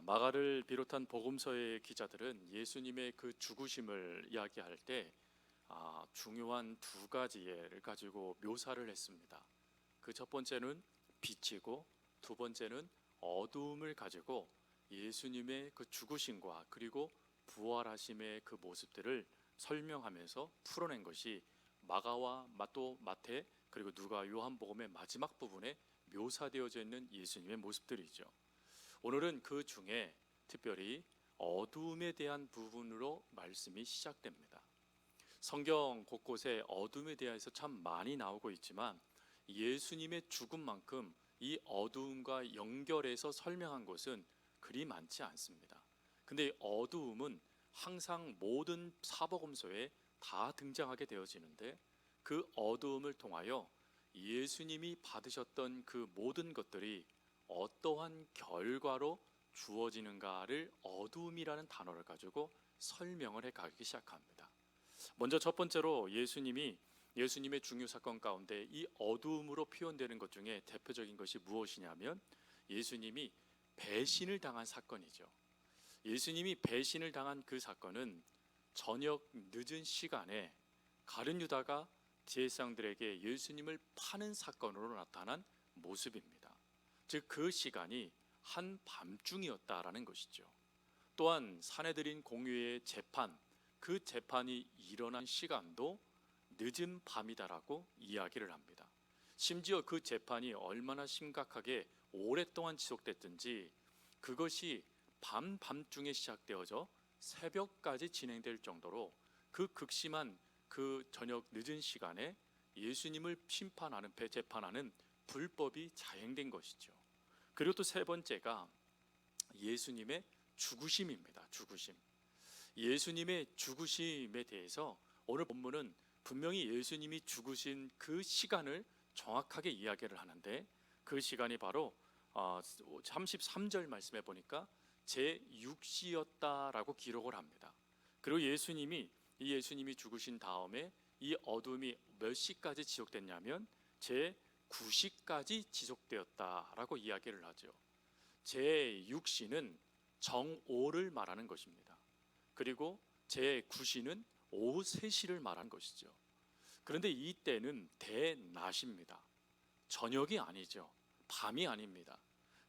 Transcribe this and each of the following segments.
마가를 비롯한 복음서의 기자들은 예수님의 그 죽으심을 이야기할 때 중요한 두 가지 예를 가지고 묘사를 했습니다. 그 첫 번째는 빛이고 두 번째는 어두움을 가지고 예수님의 그 죽으심과 그리고 부활하심의 그 모습들을 설명하면서 풀어낸 것이 마가와 또 마태 그리고 누가 요한복음의 마지막 부분에 묘사되어져 있는 예수님의 모습들이죠. 오늘은 그 중에 특별히 어두움에 대한 부분으로 말씀이 시작됩니다. 성경 곳곳에 어둠에 대해서 참 많이 나오고 있지만 예수님의 죽음만큼 이 어두움과 연결해서 설명한 것은 그리 많지 않습니다. 근데 어두움은 항상 모든 사복음서에 다 등장하게 되어지는데 그 어두움을 통하여 예수님이 받으셨던 그 모든 것들이 어떠한 결과로 주어지는가를 어두움이라는 단어를 가지고 설명을 해 가기 시작합니다. 먼저 첫 번째로 예수님의 중요 사건 가운데 이 어두움으로 표현되는 것 중에 대표적인 것이 무엇이냐면 예수님이 배신을 당한 사건이죠. 예수님이 배신을 당한 그 사건은 저녁 늦은 시간에 가룟 유다가 제사장들에게 예수님을 파는 사건으로 나타난 모습입니다. 즉 그 시간이 한밤중이었다라는 것이죠. 또한 사내들인 공유의 재판, 그 재판이 일어난 시간도 늦은 밤이다라고 이야기를 합니다. 심지어 그 재판이 얼마나 심각하게 오랫동안 지속됐든지 그것이 밤중에 시작되어져 새벽까지 진행될 정도로 그 극심한 그 저녁 늦은 시간에 예수님을 재판하는 불법이 자행된 것이죠. 그리고 또 세 번째가 예수님의 죽으심입니다. 죽으심. 예수님의 죽으심에 대해서 오늘 본문은 분명히 예수님이 죽으신 그 시간을 정확하게 이야기를 하는데 그 시간이 바로 33절 말씀에 보니까 제6시였다라고 기록을 합니다. 그리고 예수님이 죽으신 다음에 이 어둠이 몇 시까지 지속됐냐면 제9시까지 지속되었다라고 이야기를 하죠. 제6시는 정오를 말하는 것입니다. 그리고 제9시는 오후 3시를 말한 것이죠. 그런데 이때는 대낮입니다. 저녁이 아니죠. 밤이 아닙니다.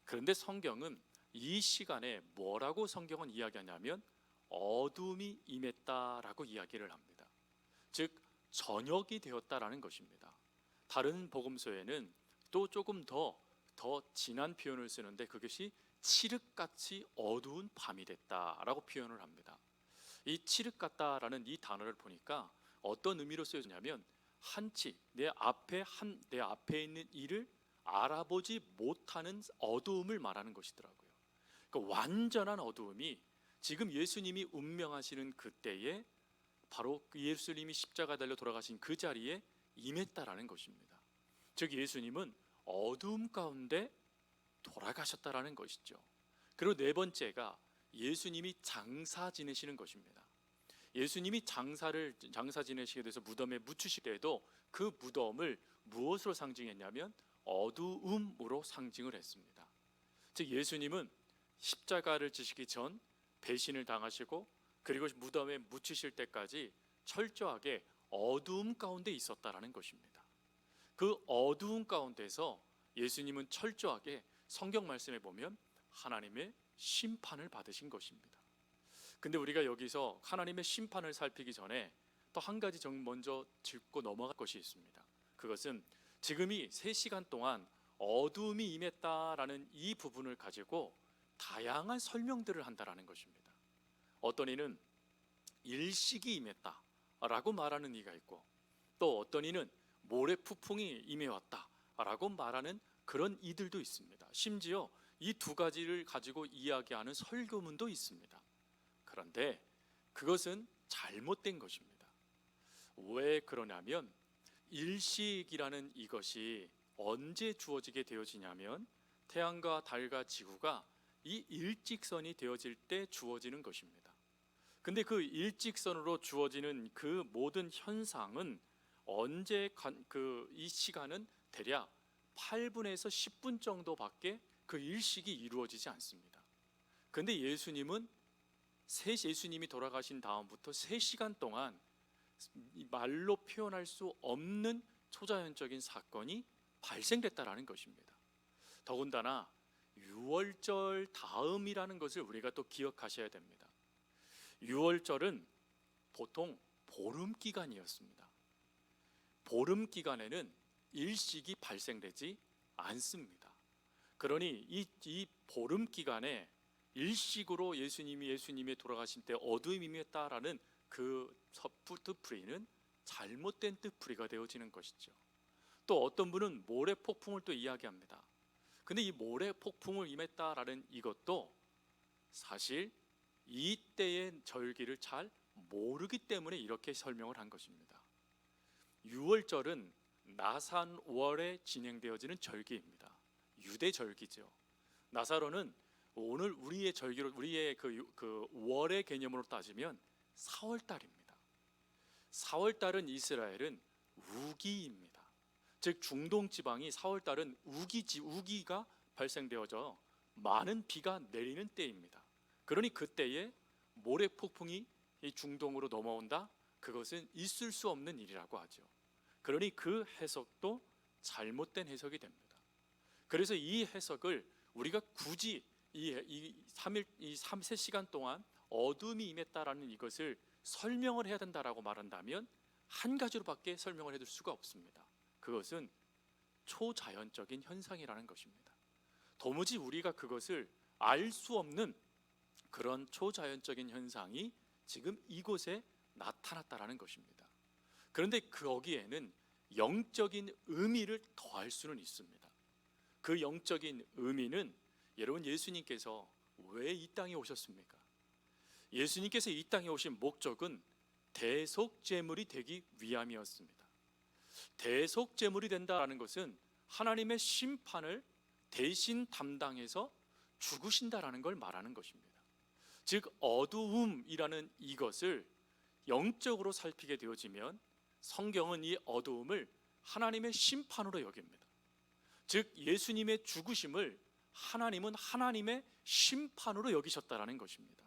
그런데 성경은 이 시간에 뭐라고 성경은 이야기하냐면 어둠이 임했다라고 이야기를 합니다. 즉 저녁이 되었다라는 것입니다. 다른 복음서에는 또 조금 더 진한 표현을 쓰는데 그것이 칠흑같이 어두운 밤이 됐다라고 표현을 합니다. 이 칠흑같다라는 이 단어를 보니까 어떤 의미로 쓰여지냐면 내 앞에 있는 일을 알아보지 못하는 어두움을 말하는 것이더라고요. 그러니까 완전한 어두움이 지금 예수님이 운명하시는 그때에 바로 예수님이 십자가 달려 돌아가신 그 자리에 임했다라는 것입니다. 즉 예수님은 어두움 가운데 돌아가셨다라는 것이죠. 그리고 네 번째가 예수님이 장사 지내시는 것입니다. 예수님이 장사 지내시게 돼서 무덤에 묻히실 때에도 그 무덤을 무엇으로 상징했냐면 어두움으로 상징을 했습니다. 즉 예수님은 십자가를 지시기 전 배신을 당하시고 그리고 무덤에 묻히실 때까지 철저하게 어두움 가운데 있었다라는 것입니다. 그 어두움 가운데서 예수님은 철저하게 성경 말씀에 보면 하나님의 심판을 받으신 것입니다. 근데 우리가 여기서 하나님의 심판을 살피기 전에 또 한 가지 먼저 짚고 넘어갈 것이 있습니다. 그것은 지금이 3시간 동안 어두움이 임했다라는 이 부분을 가지고 다양한 설명들을 한다라는 것입니다. 어떤 이는 일식이 임했다라고 말하는 이가 있고 또 어떤 이는 모래폭풍이 임해왔다라고 말하는 그런 이들도 있습니다. 심지어 이 두 가지를 가지고 이야기하는 설교문도 있습니다. 그런데 그것은 잘못된 것입니다. 왜 그러냐면 일식이라는 이것이 언제 주어지게 되어지냐면 태양과 달과 지구가 이 일직선이 되어질 때 주어지는 것입니다. 근데 그 일직선으로 주어지는 그 모든 현상은 이 시간은 대략 8분에서 10분 정도밖에 그 일식이 이루어지지 않습니다. 근데 예수님이 돌아가신 다음부터 3시간 동안 말로 표현할 수 없는 초자연적인 사건이 발생됐다라는 것입니다. 더군다나 유월절 다음이라는 것을 우리가 또 기억하셔야 됩니다. 유월절은 보통 보름 기간이었습니다. 보름 기간에는 일식이 발생되지 않습니다. 그러니 이 보름 기간에 일식으로 예수님이 돌아가신 때 어두움이 임했다라는 그 뜻풀이는 잘못된 뜻풀이가 되어지는 것이죠. 또 어떤 분은 모래 폭풍을 또 이야기합니다. 근데 이 모래 폭풍을 임했다라는 이것도 사실 이때의 절기를 잘 모르기 때문에 이렇게 설명을 한 것입니다. 유월절은 나산월에 진행되어지는 절기입니다. 유대 절기죠. 나사로는 오늘 우리의 절기로 우리의 그 월의 개념으로 따지면 4월 달입니다. 4월 달은 이스라엘은 우기입니다. 즉 중동 지방이 4월 달은 우기가 발생되어져 많은 비가 내리는 때입니다. 그러니 그때에 모래 폭풍이 이 중동으로 넘어온다? 그것은 있을 수 없는 일이라고 하죠. 그러니 그 해석도 잘못된 해석이 됩니다. 그래서 이 해석을 우리가 굳이 이 3시간 동안 어둠이 임했다라는 이것을 설명을 해야 된다라고 말한다면 한 가지로밖에 설명을 해줄 수가 없습니다. 그것은 초자연적인 현상이라는 것입니다. 도무지 우리가 그것을 알 수 없는 그런 초자연적인 현상이 지금 이곳에 나타났다라는 것입니다. 그런데 거기에는 영적인 의미를 더할 수는 있습니다. 그 영적인 의미는 여러분, 예수님께서 왜 이 땅에 오셨습니까? 예수님께서 이 땅에 오신 목적은 대속제물이 되기 위함이었습니다. 대속제물이 된다는 것은 하나님의 심판을 대신 담당해서 죽으신다라는 걸 말하는 것입니다. 즉 어두움이라는 이것을 영적으로 살피게 되어지면 성경은 이 어두움을 하나님의 심판으로 여깁니다. 즉 예수님의 죽으심을 하나님은 하나님의 심판으로 여기셨다라는 것입니다.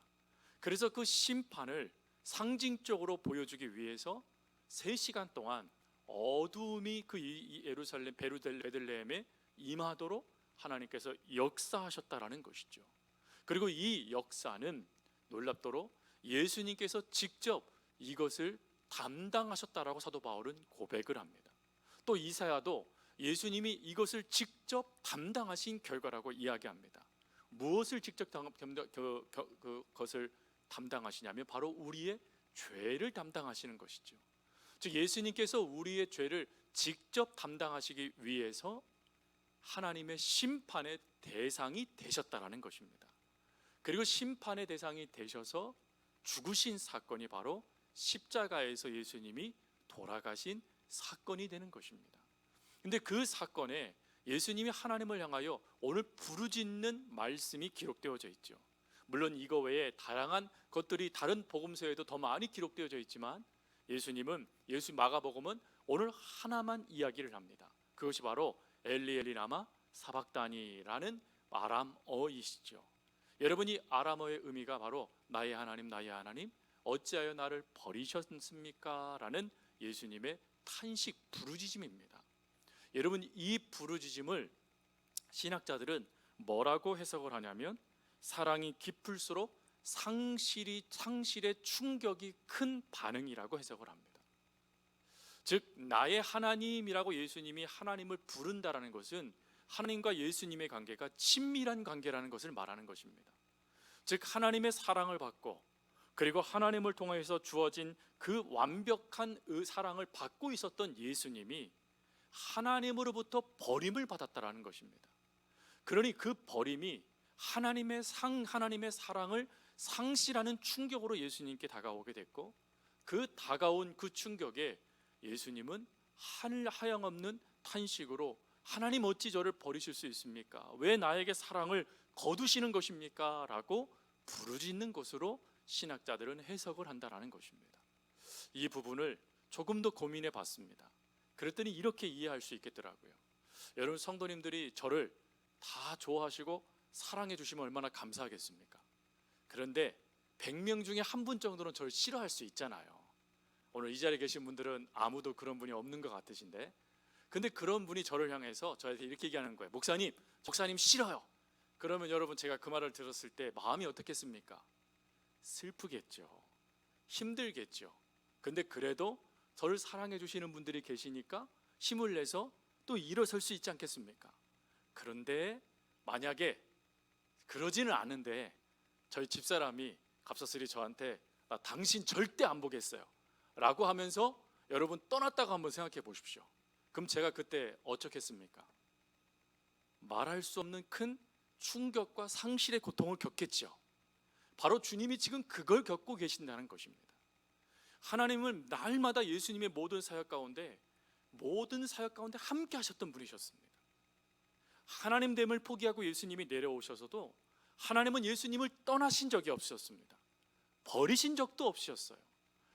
그래서 그 심판을 상징적으로 보여주기 위해서 3시간 동안 어두움이 그 예루살렘 베들레헴에 임하도록 하나님께서 역사하셨다라는 것이죠. 그리고 이 역사는 놀랍도록 예수님께서 직접 이것을 담당하셨다라고 사도 바울은 고백을 합니다. 또 이사야도 예수님이 이것을 직접 담당하신 결과라고 이야기합니다. 무엇을 직접 그것을 담당하시냐면 바로 우리의 죄를 담당하시는 것이죠. 즉 예수님께서 우리의 죄를 직접 담당하시기 위해서 하나님의 심판의 대상이 되셨다라는 것입니다. 그리고 심판의 대상이 되셔서 죽으신 사건이 바로 십자가에서 예수님이 돌아가신 사건이 되는 것입니다. 근데 그 사건에 예수님이 하나님을 향하여 오늘 부르짖는 말씀이 기록되어져 있죠. 물론 이거 외에 다양한 것들이 다른 복음서에도 더 많이 기록되어져 있지만 마가복음은 오늘 하나만 이야기를 합니다. 그것이 바로 엘리 엘리 라마 사박다니라는 아람어이시죠. 여러분이 아람어의 의미가 바로 나의 하나님 나의 하나님 어찌하여 나를 버리셨습니까? 라는 예수님의 탄식 부르짖음입니다. 여러분 이 부르짖음을 신학자들은 뭐라고 해석을 하냐면 사랑이 깊을수록 상실의 충격이 큰 반응이라고 해석을 합니다. 즉 나의 하나님이라고 예수님이 하나님을 부른다라는 것은 하나님과 예수님의 관계가 친밀한 관계라는 것을 말하는 것입니다. 즉 하나님의 사랑을 받고 그리고 하나님을 통해서 주어진 그 완벽한 사랑을 받고 있었던 예수님이 하나님으로부터 버림을 받았다라는 것입니다. 그러니 그 버림이 하나님의 사랑을 상실하는 충격으로 예수님께 다가오게 됐고 그 다가온 그 충격에 예수님은 하염없는 탄식으로 하나님 어찌 저를 버리실 수 있습니까? 왜 나에게 사랑을 거두시는 것입니까? 라고 부르짖는 것으로 신학자들은 해석을 한다는 것입니다. 이 부분을 조금 더 고민해 봤습니다. 그랬더니 이렇게 이해할 수 있겠더라고요. 여러분 성도님들이 저를 다 좋아하시고 사랑해 주시면 얼마나 감사하겠습니까? 그런데 100명 중에 한 분 정도는 저를 싫어할 수 있잖아요. 오늘 이 자리에 계신 분들은 아무도 그런 분이 없는 것 같으신데, 근데 그런 분이 저를 향해서 저한테 이렇게 얘기하는 거예요. 목사님 싫어요. 그러면 여러분, 제가 그 말을 들었을 때 마음이 어떻겠습니까? 슬프겠죠. 힘들겠죠. 근데 그래도 저를 사랑해 주시는 분들이 계시니까 힘을 내서 또 일어설 수 있지 않겠습니까? 그런데 만약에 그러지는 않은데 저희 집사람이 갑작스레 저한테 당신 절대 안 보겠어요 라고 하면서 여러분 떠났다고 한번 생각해 보십시오. 그럼 제가 그때 어쩌겠습니까? 말할 수 없는 큰 충격과 상실의 고통을 겪겠죠. 바로 주님이 지금 그걸 겪고 계신다는 것입니다. 하나님은 날마다 예수님의 모든 사역 가운데 함께 하셨던 분이셨습니다. 하나님됨을 포기하고 예수님이 내려오셔서도 하나님은 예수님을 떠나신 적이 없으셨습니다. 버리신 적도 없으셨어요.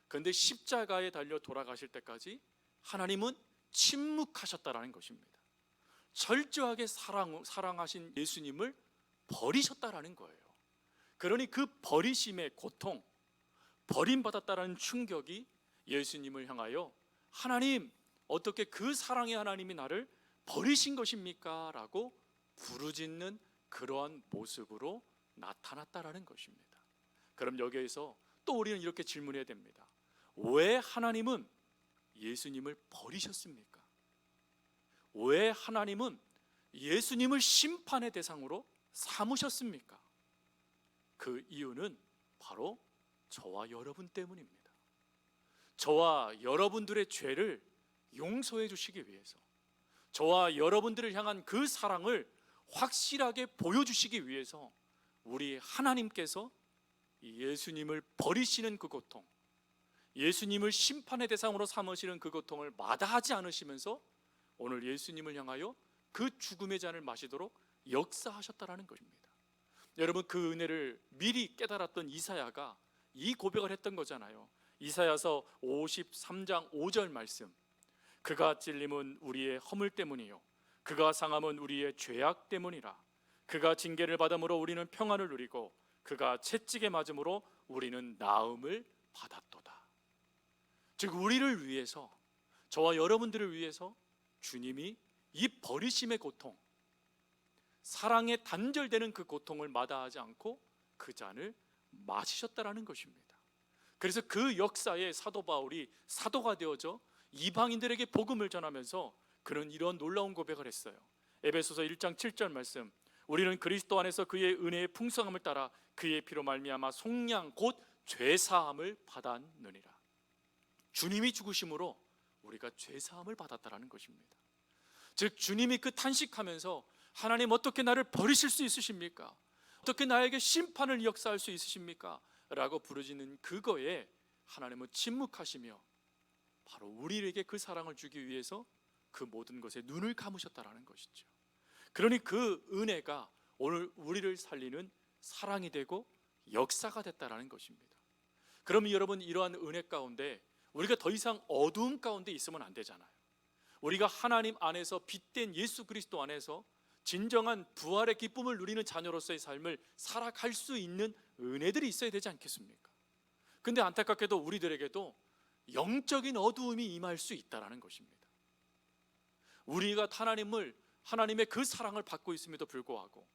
그런데 십자가에 달려 돌아가실 때까지 하나님은 침묵하셨다라는 것입니다. 철저하게 사랑하신 예수님을 버리셨다라는 거예요. 그러니 그 버리심의 고통, 버림받았다라는 충격이 예수님을 향하여 하나님, 어떻게 그 사랑의 하나님이 나를 버리신 것입니까? 라고 부르짖는 그러한 모습으로 나타났다라는 것입니다. 그럼 여기에서 또 우리는 이렇게 질문해야 됩니다. 왜 하나님은 예수님을 버리셨습니까? 왜 하나님은 예수님을 심판의 대상으로 삼으셨습니까? 그 이유는 바로 저와 여러분 때문입니다. 저와 여러분들의 죄를 용서해 주시기 위해서, 저와 여러분들을 향한 그 사랑을 확실하게 보여주시기 위해서 우리 하나님께서 예수님을 버리시는 그 고통, 예수님을 심판의 대상으로 삼으시는 그 고통을 마다하지 않으시면서 오늘 예수님을 향하여 그 죽음의 잔을 마시도록 역사하셨다라는 것입니다. 여러분, 그 은혜를 미리 깨달았던 이사야가 이 고백을 했던 거잖아요. 이사야서 53장 5절 말씀, 그가 찔림은 우리의 허물 때문이요 그가 상함은 우리의 죄악 때문이라. 그가 징계를 받음으로 우리는 평안을 누리고 그가 채찍에 맞음으로 우리는 나음을 받았도다. 즉 우리를 위해서, 저와 여러분들을 위해서 주님이 이 버리심의 고통, 사랑에 단절되는 그 고통을 마다하지 않고 그 잔을 마시셨다라는 것입니다. 그래서 그 역사에 사도 바울이 사도가 되어져 이방인들에게 복음을 전하면서 그는 이런 놀라운 고백을 했어요. 에베소서 1장 7절 말씀, 우리는 그리스도 안에서 그의 은혜의 풍성함을 따라 그의 피로 말미암아 속량 곧 죄사함을 받았느니라. 주님이 죽으심으로 우리가 죄사함을 받았다라는 것입니다. 즉 주님이 그 탄식하면서 하나님, 어떻게 나를 버리실 수 있으십니까? 어떻게 나에게 심판을 역사할 수 있으십니까? 라고 부르짖는 그거에 하나님은 침묵하시며 바로 우리에게 그 사랑을 주기 위해서 그 모든 것에 눈을 감으셨다라는 것이죠. 그러니 그 은혜가 오늘 우리를 살리는 사랑이 되고 역사가 됐다라는 것입니다. 그러면 여러분, 이러한 은혜 가운데 우리가 더 이상 어두움 가운데 있으면 안 되잖아요. 우리가 하나님 안에서 빛된 예수 그리스도 안에서 진정한 부활의 기쁨을 누리는 자녀로서의 삶을 살아갈 수 있는 은혜들이 있어야 되지 않겠습니까? 근데 안타깝게도 우리들에게도 영적인 어두움이 임할 수 있다는 것입니다. 우리가 하나님의 그 사랑을 받고 있음에도 불구하고,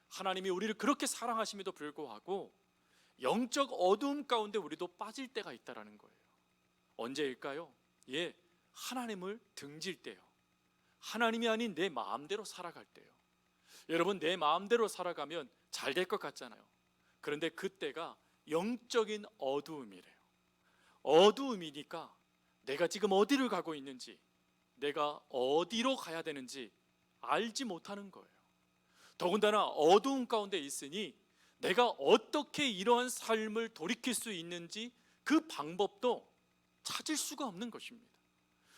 하나님이 우리를 그렇게 사랑하심에도 불구하고 영적 어두움 가운데 우리도 빠질 때가 있다는 거예요. 언제일까요? 하나님을 등질 때요. 하나님이 아닌 내 마음대로 살아갈 때요. 여러분, 내 마음대로 살아가면 잘 될 것 같잖아요. 그런데 그때가 영적인 어두움이래요. 어두움이니까 내가 지금 어디를 가고 있는지, 내가 어디로 가야 되는지 알지 못하는 거예요. 더군다나 어두움 가운데 있으니 내가 어떻게 이러한 삶을 돌이킬 수 있는지 그 방법도 찾을 수가 없는 것입니다.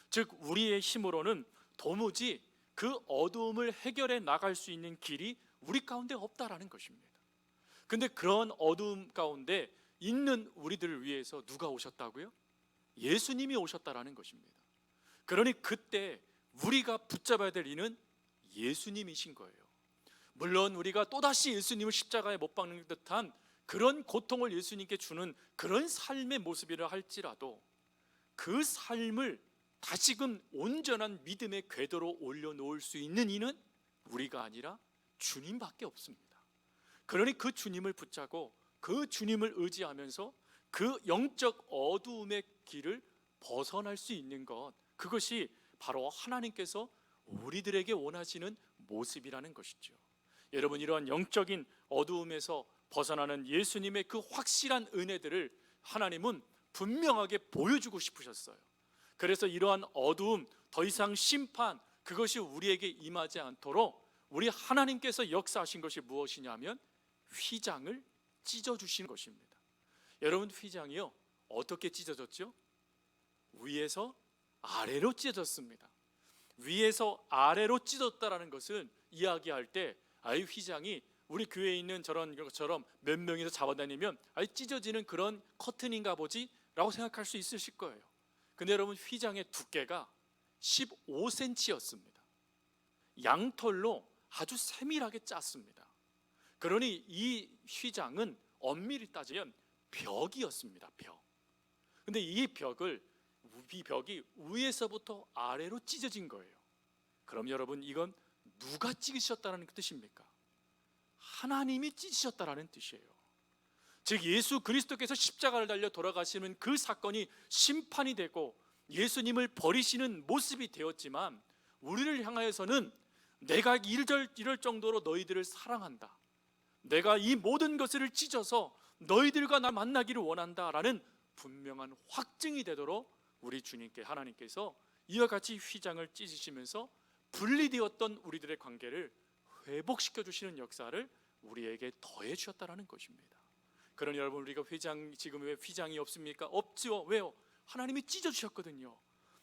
즉 우리의 힘으로는 도무지 그 어두움을 해결해 나갈 수 있는 길이 우리 가운데 없다라는 것입니다. 근데 그런 어두움 가운데 있는 우리들을 위해서 누가 오셨다고요? 예수님이 오셨다라는 것입니다. 그러니 그때 우리가 붙잡아야 될 이는 예수님이신 거예요. 물론 우리가 또다시 예수님을 십자가에 못 박는 듯한 그런 고통을 예수님께 주는 그런 삶의 모습이라 할지라도 그 삶을 다시금 온전한 믿음의 궤도로 올려놓을 수 있는 이는 우리가 아니라 주님밖에 없습니다. 그러니 그 주님을 붙잡고 그 주님을 의지하면서 그 영적 어두움의 길을 벗어날 수 있는 것, 그것이 바로 하나님께서 우리들에게 원하시는 모습이라는 것이죠. 여러분, 이러한 영적인 어두움에서 벗어나는 예수님의 그 확실한 은혜들을 하나님은 분명하게 보여주고 싶으셨어요. 그래서 이러한 어두움, 더 이상 심판, 그것이 우리에게 임하지 않도록 우리 하나님께서 역사하신 것이 무엇이냐면 휘장을 찢어주시는 것입니다. 여러분, 휘장이요 어떻게 찢어졌죠? 위에서 아래로 찢어졌습니다. 위에서 아래로 찢었다라는 것은 이야기할 때 아이 휘장이 우리 교회에 있는 저런 것처럼 몇 명이서 잡아다니면 아이 찢어지는 그런 커튼인가 보지 라고 생각할 수 있으실 거예요. 근데 여러분, 휘장의 두께가 15cm였습니다. 양털로 아주 세밀하게 짰습니다. 그러니 이 휘장은 엄밀히 따지면 벽이었습니다. 벽. 근데 이 벽이 위에서부터 아래로 찢어진 거예요. 그럼 여러분, 이건 누가 찢으셨다는 뜻입니까? 하나님이 찢으셨다는 뜻이에요. 즉 예수 그리스도께서 십자가를 달려 돌아가시는 그 사건이 심판이 되고 예수님을 버리시는 모습이 되었지만, 우리를 향하여서는 내가 이럴 정도로 너희들을 사랑한다, 내가 이 모든 것을 찢어서 너희들과 나 만나기를 원한다 라는 분명한 확증이 되도록 우리 주님께 하나님께서 이와 같이 휘장을 찢으시면서 분리되었던 우리들의 관계를 회복시켜 주시는 역사를 우리에게 더해 주셨다는 것입니다. 그러니 여러분, 우리가 지금 왜 휘장이 없습니까? 없지요. 왜요? 하나님이 찢어주셨거든요.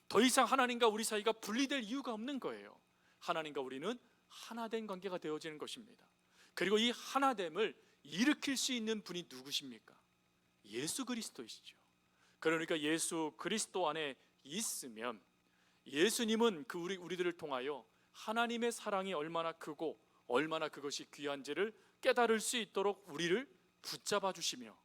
더 이상 하나님과 우리 사이가 분리될 이유가 없는 거예요. 하나님과 우리는 하나된 관계가 되어지는 것입니다. 그리고 이 하나됨을 일으킬 수 있는 분이 누구십니까? 예수 그리스도이시죠. 그러니까 예수 그리스도 안에 있으면 예수님은 우리들을 통하여 하나님의 사랑이 얼마나 크고 얼마나 그것이 귀한지를 깨달을 수 있도록 우리를 붙잡아 주시며,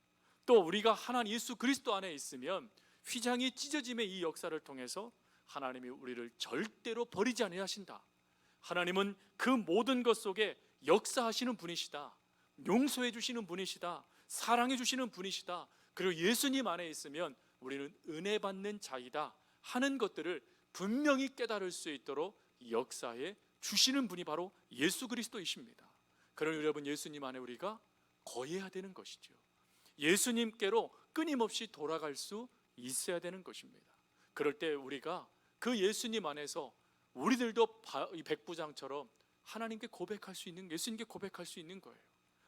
또 우리가 하나님 예수 그리스도 안에 있으면 휘장이 찢어짐의 이 역사를 통해서 하나님이 우리를 절대로 버리지 아니하신다. 하나님은 그 모든 것 속에 역사하시는 분이시다, 용서해 주시는 분이시다, 사랑해 주시는 분이시다. 그리고 예수님 안에 있으면 우리는 은혜 받는 자이다 하는 것들을 분명히 깨달을 수 있도록 역사해 주시는 분이 바로 예수 그리스도이십니다. 그러니 여러분, 예수님 안에 우리가 거해야 되는 것이죠. 예수님께로 끊임없이 돌아갈 수 있어야 되는 것입니다. 그럴 때 우리가 그 예수님 안에서 우리들도 이 백부장처럼 하나님께 고백할 수 있는, 예수님께 고백할 수 있는 거예요.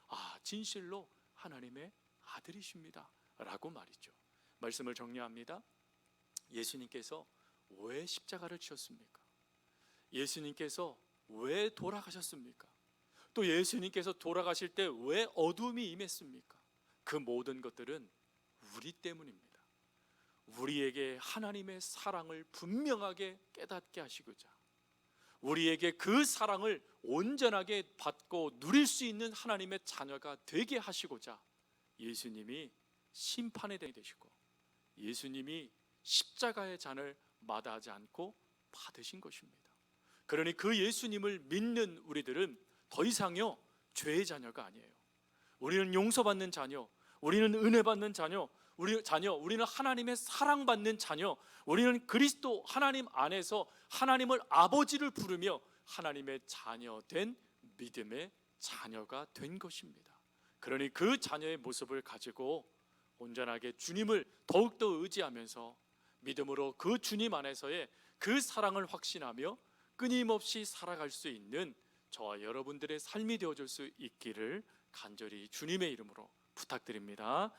아, 진실로 하나님의 아들이십니다 라고 말이죠. 말씀을 정리합니다. 예수님께서 왜 십자가를 지셨습니까? 예수님께서 왜 돌아가셨습니까? 또 예수님께서 돌아가실 때 왜 어둠이 임했습니까? 그 모든 것들은 우리 때문입니다. 우리에게 하나님의 사랑을 분명하게 깨닫게 하시고자, 우리에게 그 사랑을 온전하게 받고 누릴 수 있는 하나님의 자녀가 되게 하시고자 예수님이 심판의 대상이 되시고 예수님이 십자가의 잔을 마다하지 않고 받으신 것입니다. 그러니 그 예수님을 믿는 우리들은 더 이상요 죄의 자녀가 아니에요. 우리는 용서받는 자녀, 우리는 은혜 받는 자녀, 우리는 하나님의 사랑받는 자녀, 우리는 그리스도 하나님 안에서 하나님을 아버지를 부르며 하나님의 자녀된 믿음의 자녀가 된 것입니다. 그러니 그 자녀의 모습을 가지고 온전하게 주님을 더욱더 의지하면서 믿음으로 그 주님 안에서의 그 사랑을 확신하며 끊임없이 살아갈 수 있는 저와 여러분들의 삶이 되어줄 수 있기를 간절히 주님의 이름으로 부탁드립니다.